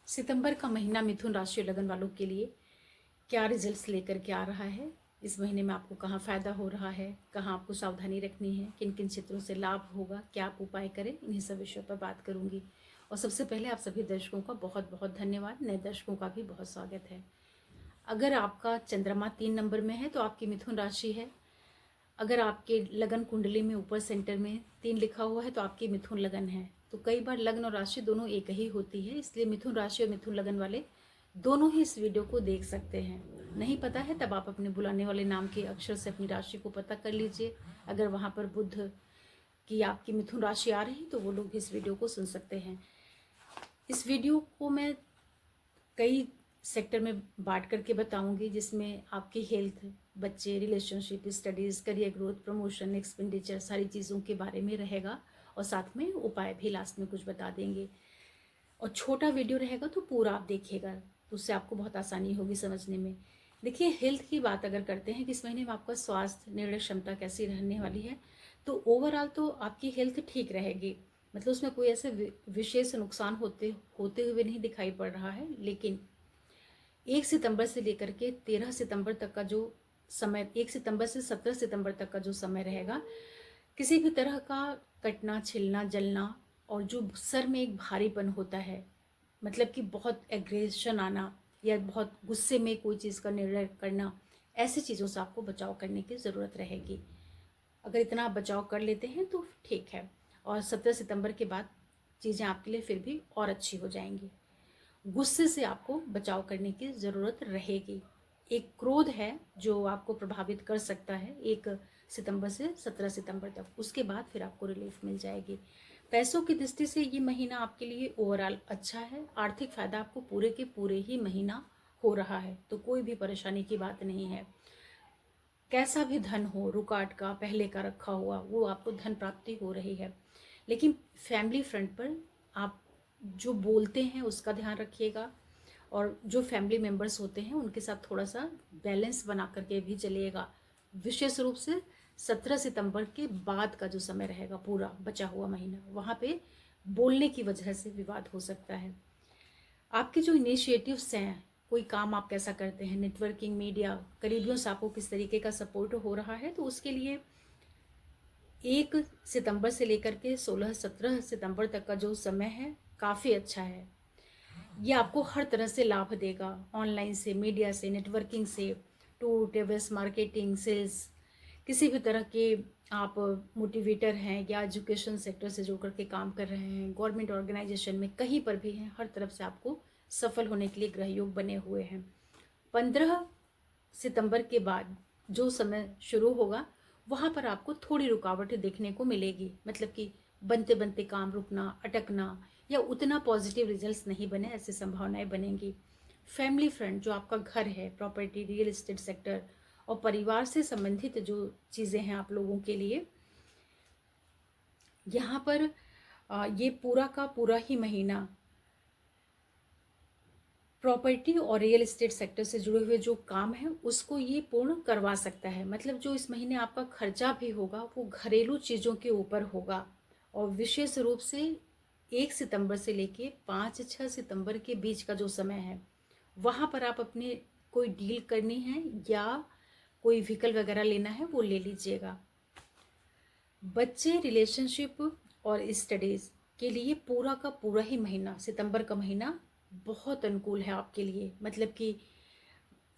सितंबर का महीना मिथुन राशि और लगन वालों के लिए क्या रिजल्ट्स लेकर के आ रहा है। इस महीने में आपको कहाँ फ़ायदा हो रहा है, कहाँ आपको सावधानी रखनी है, किन किन क्षेत्रों से लाभ होगा, क्या आप उपाय करें, इन्हीं सब विषयों पर बात करूंगी। और सबसे पहले आप सभी दर्शकों का बहुत बहुत धन्यवाद, नए दर्शकों का भी बहुत स्वागत है। अगर आपका चंद्रमा 3 नंबर में है तो आपकी मिथुन राशि है। अगर आपके लगन कुंडली में ऊपर सेंटर में 3 लिखा हुआ है तो आपकी मिथुन लगन है। तो कई बार लग्न और राशि दोनों एक ही होती है, इसलिए मिथुन राशि और मिथुन लगन वाले दोनों ही इस वीडियो को देख सकते हैं। नहीं पता है तब आप अपने बुलाने वाले नाम के अक्षर से अपनी राशि को पता कर लीजिए। अगर वहाँ पर बुध की आपकी मिथुन राशि आ रही तो वो लोग इस वीडियो को सुन सकते हैं। इस वीडियो को मैं कई सेक्टर में बांट करके बताऊंगी, जिसमें आपकी हेल्थ, बच्चे, relationship, studies, career growth, promotion, expenditure, सारी चीज़ों के बारे में रहेगा। और साथ में उपाय भी लास्ट में कुछ बता देंगे। और छोटा वीडियो रहेगा तो पूरा आप देखिएगा, तो उससे आपको बहुत आसानी होगी समझने में। देखिए, हेल्थ की बात अगर करते हैं कि इस महीने में आपका स्वास्थ्य, निर्णय क्षमता कैसी रहने वाली है, तो ओवरऑल तो आपकी हेल्थ ठीक रहेगी। मतलब उसमें कोई ऐसे विशेष नुकसान होते होते हुए नहीं दिखाई पड़ रहा है। लेकिन 1 सितंबर से लेकर के 13 सितंबर तक का जो समय, 1 सितंबर से 17 सितंबर तक का जो समय रहेगा, किसी भी तरह का कटना, छिलना, जलना और जो सर में एक भारीपन होता है, मतलब कि बहुत एग्रेशन आना या बहुत गुस्से में कोई चीज़ का निर्णय करना, ऐसी चीज़ों से आपको बचाव करने की ज़रूरत रहेगी। अगर इतना आप बचाव कर लेते हैं तो ठीक है, और 17 सितंबर के बाद चीज़ें आपके लिए फिर भी और अच्छी हो जाएंगी। गुस्से से आपको बचाव करने की ज़रूरत रहेगी। एक क्रोध है जो आपको प्रभावित कर सकता है 1 सितंबर से 17 सितंबर तक, उसके बाद फिर आपको रिलीफ मिल जाएगी। पैसों की दृष्टि से ये महीना आपके लिए ओवरऑल अच्छा है। आर्थिक फायदा आपको पूरे के पूरे ही महीना हो रहा है, तो कोई भी परेशानी की बात नहीं है। कैसा भी धन हो, रुकाट का, पहले का रखा हुआ, वो आपको धन प्राप्ति हो रही है। लेकिन फैमिली फ्रंट पर आप जो बोलते हैं उसका ध्यान रखिएगा, और जो फैमिली मेम्बर्स होते हैं उनके साथ थोड़ा सा बैलेंस बना करके भी चलिएगा। विशेष रूप से 17 सितंबर के बाद का जो समय रहेगा, पूरा बचा हुआ महीना, वहाँ पे बोलने की वजह से विवाद हो सकता है। आपके जो इनिशिएटिव्स हैं, कोई काम आप कैसा करते हैं, नेटवर्किंग, मीडिया, करीबियों से आपको किस तरीके का सपोर्ट हो रहा है, तो उसके लिए 1 सितंबर से लेकर के 16-17 सितंबर तक का जो समय है काफ़ी अच्छा है। ये आपको हर तरह से लाभ देगा, ऑनलाइन से, मीडिया से, नेटवर्किंग से, टूर ट्रेवल्स, मार्केटिंग, सेल्स, किसी भी तरह के आप मोटिवेटर हैं या एजुकेशन सेक्टर से जुड़ करके काम कर रहे हैं, गवर्नमेंट ऑर्गेनाइजेशन में कहीं पर भी हैं, हर तरफ से आपको सफल होने के लिए ग्रह योग बने हुए हैं। 15 सितंबर के बाद जो समय शुरू होगा, वहाँ पर आपको थोड़ी रुकावटें देखने को मिलेगी। मतलब कि बनते बनते काम रुकना, अटकना, या उतना पॉजिटिव रिजल्ट्स नहीं बने, ऐसी संभावनाएं बनेंगी। फैमिली फ्रंट, जो आपका घर है, प्रॉपर्टी, रियल एस्टेट सेक्टर और परिवार से संबंधित जो चीज़ें हैं आप लोगों के लिए, यहाँ पर ये पूरा का पूरा ही महीना प्रॉपर्टी और रियल एस्टेट सेक्टर से जुड़े हुए जो काम है उसको ये पूर्ण करवा सकता है। मतलब जो इस महीने आपका खर्चा भी होगा वो घरेलू चीज़ों के ऊपर होगा। और विशेष रूप से 1 सितंबर से लेके 5-6 सितंबर के बीच का जो समय है, वहाँ पर आप अपने कोई डील करनी है या कोई व्हीकल वगैरह लेना है, वो ले लीजिएगा। बच्चे, रिलेशनशिप और स्टडीज़ के लिए पूरा का पूरा ही महीना, सितंबर का महीना बहुत अनुकूल है आपके लिए। मतलब कि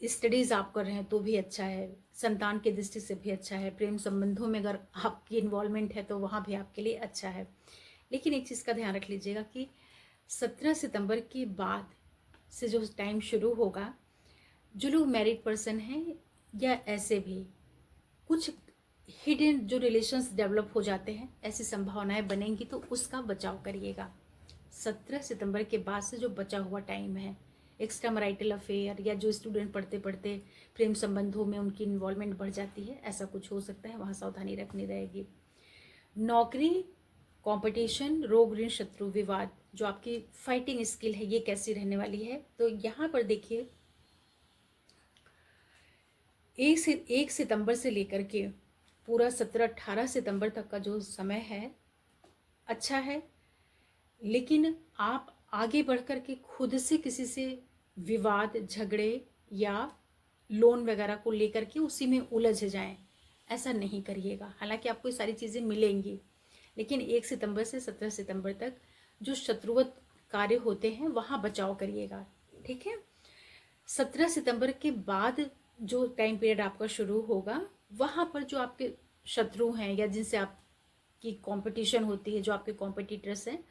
स्टडीज़ आप कर रहे हैं तो भी अच्छा है, संतान की दृष्टि से भी अच्छा है, प्रेम संबंधों में अगर आपकी इन्वॉल्वमेंट है तो वहाँ भी आपके लिए अच्छा है। लेकिन एक चीज़ का ध्यान रख लीजिएगा कि 17 सितंबर के बाद से जो टाइम शुरू होगा, जो लोग मैरिड पर्सन हैं या ऐसे भी कुछ हिडन जो रिलेशंस डेवलप हो जाते हैं, ऐसी संभावनाएं बनेंगी, तो उसका बचाव करिएगा। 17 सितंबर के बाद से जो बचा हुआ टाइम है, एक्स्ट्रा मैरिटल अफेयर या जो स्टूडेंट पढ़ते पढ़ते प्रेम संबंधों में उनकी इन्वॉल्वमेंट बढ़ जाती है, ऐसा कुछ हो सकता है, वहाँ सावधानी रखनी रहेगी। नौकरी, कंपटीशन, रोग, ऋण, शत्रु, विवाद, जो आपकी फाइटिंग स्किल है, ये कैसी रहने वाली है, तो यहाँ पर देखिए 1 सितंबर से लेकर के पूरा 17-18 सितंबर तक का जो समय है अच्छा है। लेकिन आप आगे बढ़कर के खुद से किसी से विवाद, झगड़े या लोन वगैरह को लेकर के उसी में उलझ जाएं, ऐसा नहीं करिएगा। हालांकि आपको ये सारी चीज़ें मिलेंगी, लेकिन 1 सितंबर से 17 सितंबर तक जो शत्रुवत कार्य होते हैं वहाँ बचाव करिएगा, ठीक है। 17 सितंबर के बाद जो टाइम पीरियड आपका शुरू होगा, वहाँ पर जो आपके शत्रु हैं या जिनसे आपकी कंपटीशन होती है, जो आपके कॉम्पिटिटर्स हैं,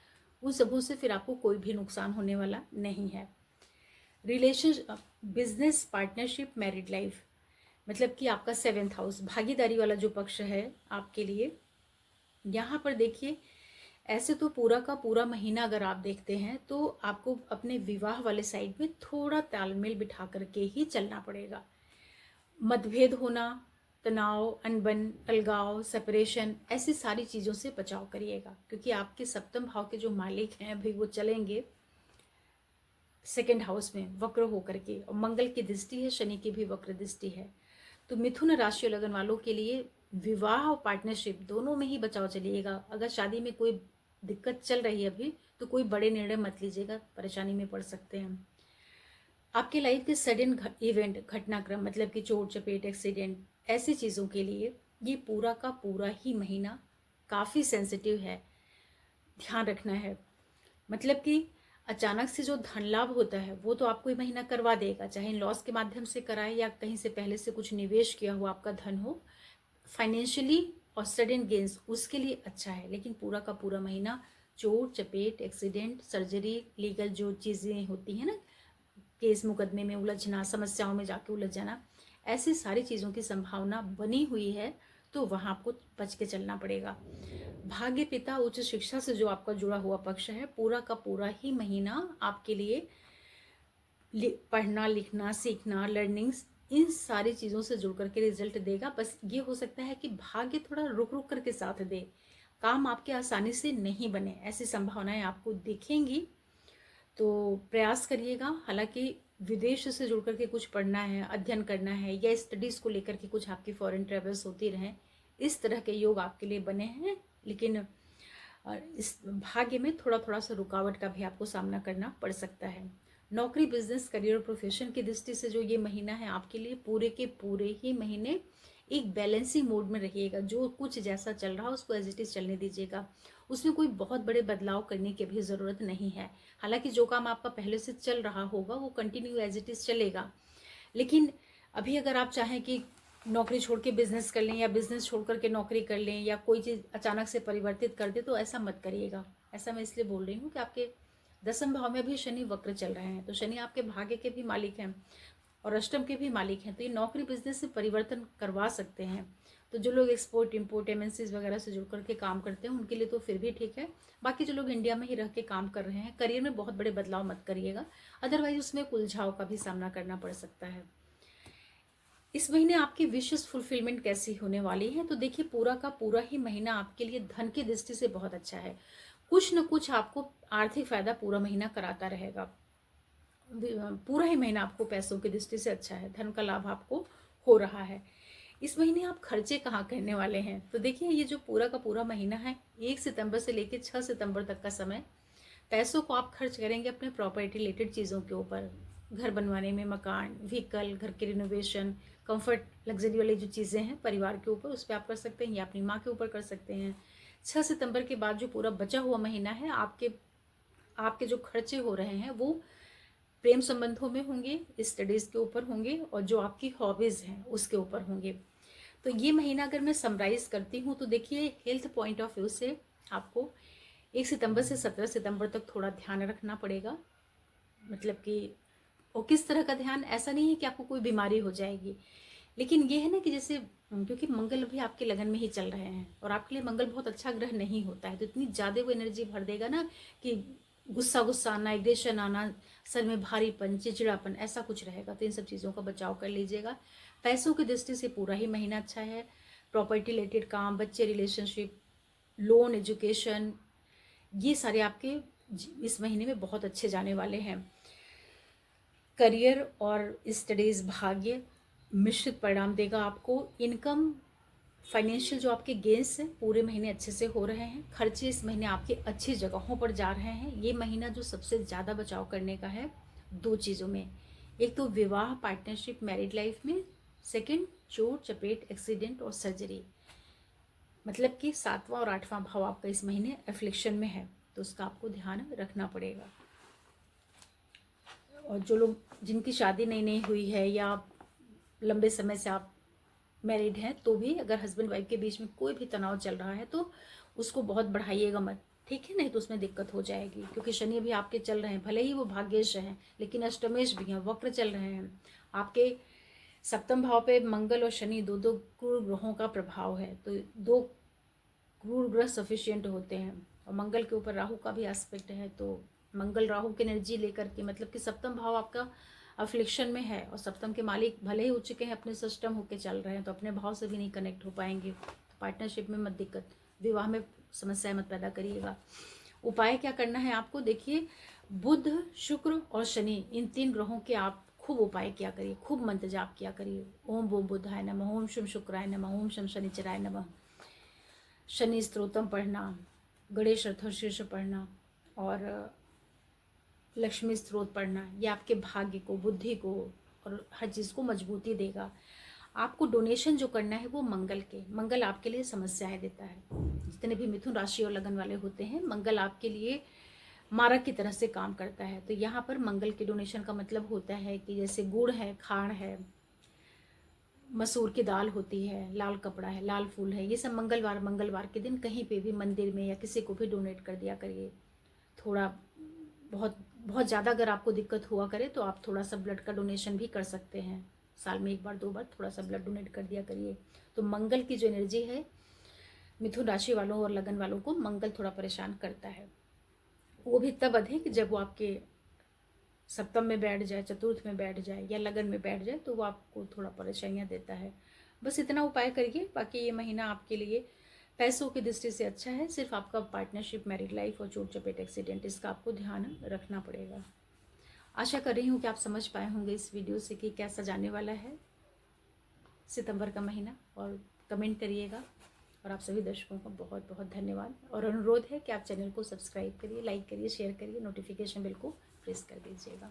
उन सबों से फिर आपको कोई भी नुकसान होने वाला नहीं है। Relation, business, partnership, married life, मतलब कि आपका 7th हाउस, भागीदारी वाला जो पक्ष है आपके लिए, यहाँ पर देखिए ऐसे तो पूरा का पूरा महीना अगर आप देखते हैं तो आपको अपने विवाह वाले साइड में थोड़ा तालमेल बिठा करके ही चलना पड़ेगा। मतभेद होना, तनाव, अनबन, अलगाव, सेपरेशन, ऐसी सारी चीज़ों से बचाव करिएगा, क्योंकि आपके सप्तम भाव के जो मालिक हैं अभी वो चलेंगे 2nd हाउस में वक्र होकर के, और मंगल की दृष्टि है, शनि की भी वक्र दृष्टि है। तो मिथुन राशि और लगन वालों के लिए विवाह और पार्टनरशिप दोनों में ही बचाव चलिएगा। अगर शादी में कोई दिक्कत चल रही है अभी, तो कोई बड़े निर्णय मत लीजिएगा, परेशानी में पड़ सकते हैं। आपके लाइफ के सडन इवेंट, घटनाक्रम, मतलब कि चोट चपेट, एक्सीडेंट, ऐसी चीज़ों के लिए ये पूरा का पूरा ही महीना काफ़ी सेंसिटिव है, ध्यान रखना है। मतलब कि अचानक से जो धन लाभ होता है वो तो आपको ये महीना करवा देगा, चाहे लॉस के माध्यम से कराए या कहीं से पहले से कुछ निवेश किया हुआ आपका धन हो, फाइनेंशियली और सडन गेन्स उसके लिए अच्छा है। लेकिन पूरा का पूरा महीना चोट चपेट, एक्सीडेंट, सर्जरी, लीगल जो चीज़ें होती हैं ना, केस मुकदमे में उलझना, समस्याओं में जाके उलझ जाना, ऐसी सारी चीज़ों की संभावना बनी हुई है, तो वहाँ आपको बच के चलना पड़ेगा। भाग्य पिता, उच्च शिक्षा से जो आपका जुड़ा हुआ पक्ष है, पूरा का पूरा ही महीना आपके लिए पढ़ना, लिखना, सीखना, लर्निंग्स, इन सारी चीज़ों से जुड़ करके रिजल्ट देगा। बस ये हो सकता है कि भाग्य थोड़ा रुक रुक करके साथ दे, काम आपके आसानी से नहीं बने, ऐसी संभावनाएं आपको दिखेंगी, तो प्रयास करिएगा। हालांकि विदेश से जुड़ करके कुछ पढ़ना है, अध्ययन करना है, या स्टडीज़ को लेकर के कुछ आपकी फॉरेन ट्रेवल्स होती रहें, इस तरह के योग आपके लिए बने हैं। लेकिन इस भाग्य में थोड़ा थोड़ा सा रुकावट का भी आपको सामना करना पड़ सकता है। नौकरी, बिजनेस, करियर और प्रोफेशन की दृष्टि से जो ये महीना है आपके लिए, पूरे के पूरे ही महीने एक बैलेंसिंग मोड में रहिएगा। जो कुछ जैसा चल रहा है उसको एज इट इज चलने दीजिएगा, उसमें कोई बहुत बड़े बदलाव करने की भी ज़रूरत नहीं है। हालांकि जो काम आपका पहले से चल रहा होगा वो कंटिन्यू एज इट इज चलेगा, लेकिन अभी अगर आप चाहें कि नौकरी छोड़ के बिजनेस कर लें या बिजनेस छोड़ करके नौकरी कर लें या कोई चीज़ अचानक से परिवर्तित कर दे, तो ऐसा मत करिएगा। ऐसा मैं इसलिए बोल रही हूँ कि आपके 10वें भाव में भी शनि वक्र चल रहे हैं, तो शनि आपके भाग्य के भी मालिक हैं और अष्टम के भी मालिक हैं, तो ये नौकरी बिजनेस से परिवर्तन करवा सकते हैं। तो जो लोग एक्सपोर्ट, इम्पोर्ट, एमएनसीज वगैरह से जुड़ करके काम करते हैं उनके लिए तो फिर भी ठीक है। बाकी जो लोग इंडिया में ही रह के काम कर रहे हैं, करियर में बहुत बड़े बदलाव मत करिएगा, अदरवाइज उसमें उलझाव का भी सामना करना पड़ सकता है। इस महीने आपकी विशेष फुलफिलमेंट कैसी होने वाली है, तो देखिए पूरा का पूरा ही महीना आपके लिए धन की दृष्टि से बहुत अच्छा है। कुछ न कुछ आपको आर्थिक फायदा पूरा महीना कराता रहेगा। पूरा ही महीना आपको पैसों की दृष्टि से अच्छा है, धन का लाभ आपको हो रहा है। इस महीने आप खर्चे कहाँ करने वाले हैं, तो देखिए ये जो पूरा का पूरा महीना है, 1 सितंबर से लेकर 6 सितंबर तक का समय, पैसों को आप खर्च करेंगे अपने प्रॉपर्टी रिलेटेड चीज़ों के ऊपर, घर बनवाने में, मकान, व्हीकल, घर के रिनोवेशन, कंफर्ट, लग्जरी वाली जो चीज़ें हैं परिवार के ऊपर, उस पर आप कर सकते हैं या अपनी माँ के ऊपर कर सकते हैं। 6 सितंबर के बाद जो पूरा बचा हुआ महीना है, आपके जो खर्चे हो रहे हैं वो प्रेम संबंधों में होंगे, स्टडीज़ के ऊपर होंगे और जो आपकी हॉबीज़ हैं उसके ऊपर होंगे। तो ये महीना अगर मैं समराइज़ करती हूँ तो देखिए हेल्थ पॉइंट ऑफ व्यू से आपको 1 सितंबर से 17 सितंबर तक थोड़ा ध्यान रखना पड़ेगा। मतलब कि और किस तरह का ध्यान, ऐसा नहीं है कि आपको कोई बीमारी हो जाएगी, लेकिन ये है ना कि जैसे क्योंकि मंगल भी आपके लगन में ही चल रहे हैं और आपके लिए मंगल बहुत अच्छा ग्रह नहीं होता है, तो इतनी ज़्यादा वो एनर्जी भर देगा ना कि गुस्सा आना, एग्रेशन आना, सर में भारीपन, चिड़चिड़ापन, ऐसा कुछ रहेगा। तो इन सब चीज़ों का बचाव कर लीजिएगा। पैसों की दृष्टि से पूरा ही महीना अच्छा है। प्रॉपर्टी रिलेटेड काम, बच्चे, रिलेशनशिप, लोन, एजुकेशन, ये सारे आपके इस महीने में बहुत अच्छे जाने वाले हैं। करियर और स्टडीज़, भाग्य मिश्रित परिणाम देगा आपको। इनकम फाइनेंशियल जो आपके गेन्स हैं पूरे महीने अच्छे से हो रहे हैं। खर्चे इस महीने आपकी अच्छी जगहों पर जा रहे हैं। ये महीना जो सबसे ज़्यादा बचाव करने का है 2 चीज़ों में, एक तो विवाह, पार्टनरशिप, मैरिड लाइफ में, सेकंड चोट चपेट, एक्सीडेंट और सर्जरी। मतलब कि 7वां और 8वां भाव आपका इस महीने एफ्लिक्शन में है, तो उसका आपको ध्यान रखना पड़ेगा। और जो लोग जिनकी शादी नई नई हुई है या लंबे समय से आप मैरिड हैं, तो भी अगर हस्बैंड वाइफ के बीच में कोई भी तनाव चल रहा है तो उसको बहुत बढ़ाइएगा मत, ठीक है, नहीं तो उसमें दिक्कत हो जाएगी। क्योंकि शनि अभी आपके चल रहे हैं, भले ही वो भाग्येश हैं लेकिन अष्टमेश भी हैं, वक्र चल रहे हैं। आपके सप्तम भाव पे मंगल और शनि दो दो क्रूर ग्रहों का प्रभाव है, तो 2 क्रूर ग्रह सफिशियंट होते हैं। और मंगल के ऊपर राहु का भी एस्पेक्ट है, तो मंगल राहु की एनर्जी लेकर के, मतलब कि सप्तम भाव आपका अफ्लिक्शन में है और सप्तम के मालिक भले ही उच्च के हैं, अपने सिस्टम होके चल रहे हैं, तो अपने भाव से भी नहीं कनेक्ट हो पाएंगे। तो पार्टनरशिप में मत दिक्कत, विवाह में समस्याएं मत पैदा करिएगा। उपाय क्या करना है आपको, देखिए बुध, शुक्र और शनि, इन 3 ग्रहों के आप खूब उपाय किया करिए, खूब मंत्र जाप किया करिए। ओम बूम बुधाय नमः, ओम शम शुक्राय नमः, ओम शम शनिचराय नमः। शनि स्तोत्रम पढ़ना, गणेश अथर्वशीर्ष पढ़ना और लक्ष्मी स्त्रोत पढ़ना, ये आपके भाग्य को, बुद्धि को और हर चीज़ को मजबूती देगा। आपको डोनेशन जो करना है वो मंगल आपके लिए समस्याएं देता है। जितने भी मिथुन राशि और लगन वाले होते हैं, मंगल आपके लिए मारक की तरह से काम करता है। तो यहाँ पर मंगल के डोनेशन का मतलब होता है कि जैसे गुड़ है, खांड है, मसूर की दाल होती है, लाल कपड़ा है, लाल फूल है, ये सब मंगलवार के दिन कहीं पे भी मंदिर में या किसी को भी डोनेट कर दिया करिए। थोड़ा बहुत बहुत ज़्यादा अगर आपको दिक्कत हुआ करे तो आप थोड़ा सा ब्लड का डोनेशन भी कर सकते हैं। साल में 1 बार 2 बार थोड़ा सा ब्लड डोनेट कर दिया करिए। तो मंगल की जो एनर्जी है, मिथुन राशि वालों और लगन वालों को मंगल थोड़ा परेशान करता है। वो भी तब अधिक जब वो आपके सप्तम में बैठ जाए, चतुर्थ में बैठ जाए या लगन में बैठ जाए, तो वो आपको थोड़ा परेशानियां देता है। बस इतना उपाय करिए, बाकी ये महीना आपके लिए पैसों की दृष्टि से अच्छा है। सिर्फ आपका पार्टनरशिप, मैरिड लाइफ और चोट चपेट, एक्सीडेंट, इसका आपको ध्यान रखना पड़ेगा। आशा कर रही हूँ कि आप समझ पाए होंगे इस वीडियो से कि कैसा जाने वाला है सितंबर का महीना, और कमेंट करिएगा। और आप सभी दर्शकों का बहुत बहुत धन्यवाद और अनुरोध है कि आप चैनल को सब्सक्राइब करिए, लाइक करिए, शेयर करिए, नोटिफिकेशन बिल को प्रेस कर दीजिएगा।